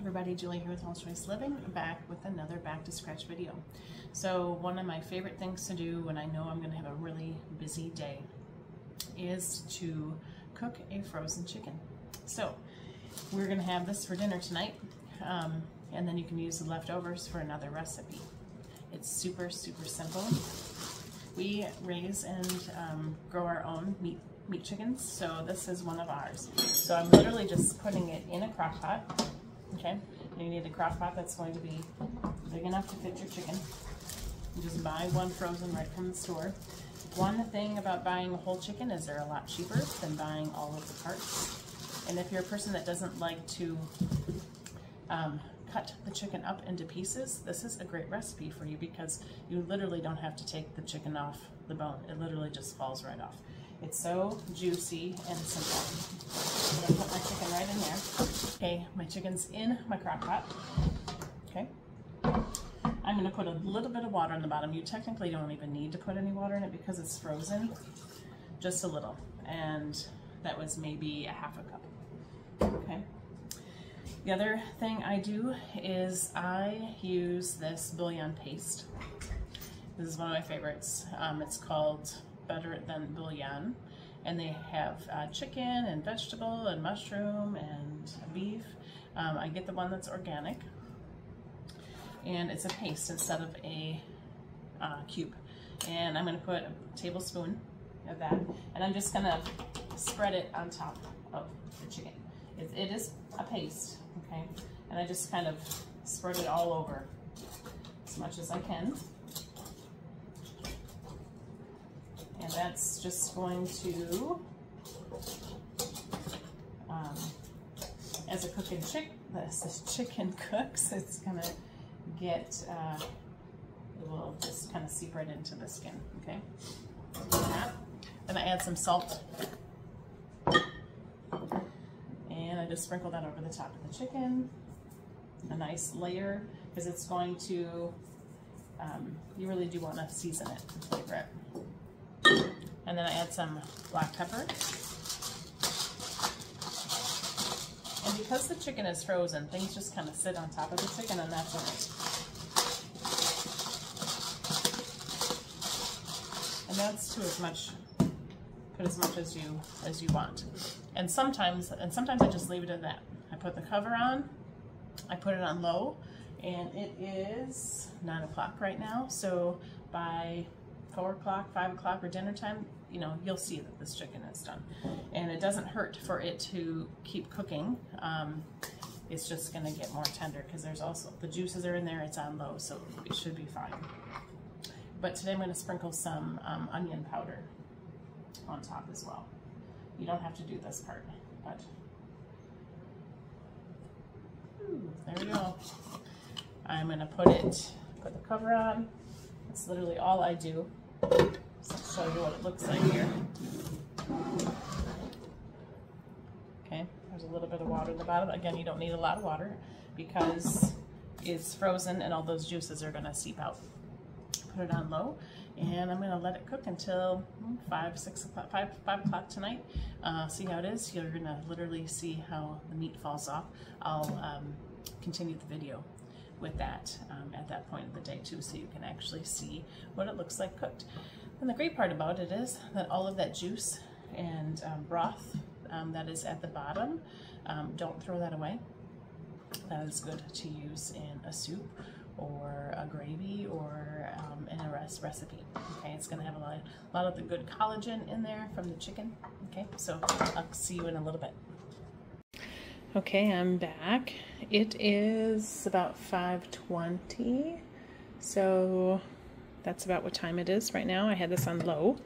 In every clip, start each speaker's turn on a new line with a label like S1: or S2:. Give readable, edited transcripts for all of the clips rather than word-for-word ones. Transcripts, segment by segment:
S1: everybody, Julie here with Health Choice Living, back with another back to scratch video. So one of my favorite things to do when I know I'm going to have a really busy day is to cook a frozen chicken. So we're going to have this for dinner tonight, and then you can use the leftovers for another recipe. It's super simple. We raise and grow our own meat chickens, so this is one of ours. So I'm literally just putting it in a crock pot. Okay, and you need a crock pot that's going to be big enough to fit your chicken. You just buy one frozen right from the store. One thing about buying a whole chicken is they're a lot cheaper than buying all of the parts. And if you're a person that doesn't like to cut the chicken up into pieces, this is a great recipe for you because you literally don't have to take the chicken off the bone. It literally just falls right off. It's so juicy and simple. I'm gonna put my chicken right in there. Okay, my chicken's in my crock pot. Okay. I'm gonna put a little bit of water on the bottom. You technically don't even need to put any water in it because it's frozen. Just a little. And that was maybe a half a cup. Okay. The other thing I do is I use this bouillon paste. This is one of my favorites. It's called Better Than Bouillon, and they have chicken and vegetable and mushroom and beef. I get the one that's organic, and it's a paste instead of a cube. And I'm going to put a tablespoon of that, and I'm just going to spread it on top of the chicken. It is a paste, okay, and I just kind of spread it all over as much as I can. And that's just going to, as the chicken cooks, it's gonna get, it will just kind of seep right into the skin, okay? So that. Then I add some salt. And I just sprinkle that over the top of the chicken. A nice layer, because it's going to, you really do want to season it and flavor it. And then I add some black pepper. And because the chicken is frozen, things just kind of sit on top of the chicken, and that's all right. And that's to put as much as you want. And sometimes I just leave it at that. I put the cover on, I put it on low, and it is 9 o'clock right now. So by 4 o'clock, 5 o'clock, or dinner time, you know, you'll see that this chicken is done. And it doesn't hurt for it to keep cooking. It's just gonna get more tender because there's also, the juices are in there, it's on low, so it should be fine. But today I'm gonna sprinkle some onion powder on top as well. You don't have to do this part, but there we go. I'm gonna put the cover on. That's literally all I do. So I'll show you what it looks like here. Okay, there's a little bit of water in the bottom. Again, you don't need a lot of water because it's frozen and all those juices are gonna seep out. Put it on low, and I'm gonna let it cook until 5 o'clock tonight. See how it is. You're gonna literally see how the meat falls off. I'll continue the video with that at that point of the day too, so you can actually see what it looks like cooked. And the great part about it is that all of that juice and broth that is at the bottom, don't throw that away. That is good to use in a soup or a gravy or in a recipe. Okay, it's going to have a lot of the good collagen in there from the chicken. Okay, so I'll see you in a little bit. Okay, I'm back. It is about 5:20, so that's about what time it is right now. I had this on low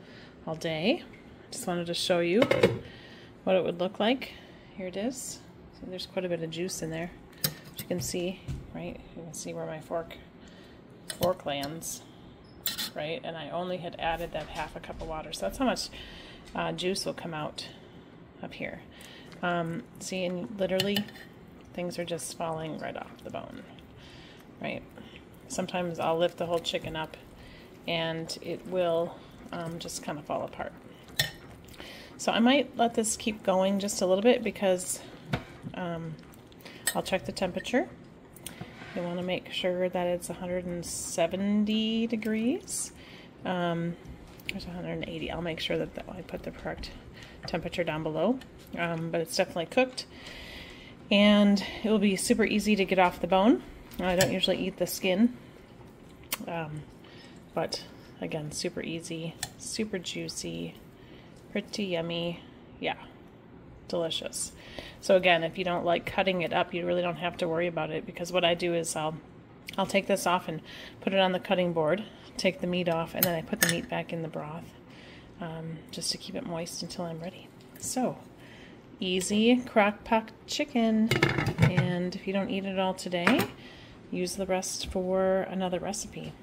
S1: all day. Just wanted to show you what it would look like. Here it is. So there's quite a bit of juice in there, as you can see, right? You can see where my fork lands, right? And I only had added that half a cup of water, so that's how much juice will come out up here. See, and literally things are just falling right off the bone, right? Sometimes I'll lift the whole chicken up and it will just kind of fall apart. So I might let this keep going just a little bit because I'll check the temperature. You want to make sure that it's 170 degrees. There's 180. I'll make sure that I put the correct temperature down below. But it's definitely cooked. And it will be super easy to get off the bone. I don't usually eat the skin. But again, super easy, super juicy, pretty yummy. Yeah, delicious. So again, if you don't like cutting it up, you really don't have to worry about it, because what I do is I'll take this off and put it on the cutting board, take the meat off, and then I put the meat back in the broth just to keep it moist until I'm ready. So easy crock-pot chicken. And if you don't eat it all today, use the rest for another recipe.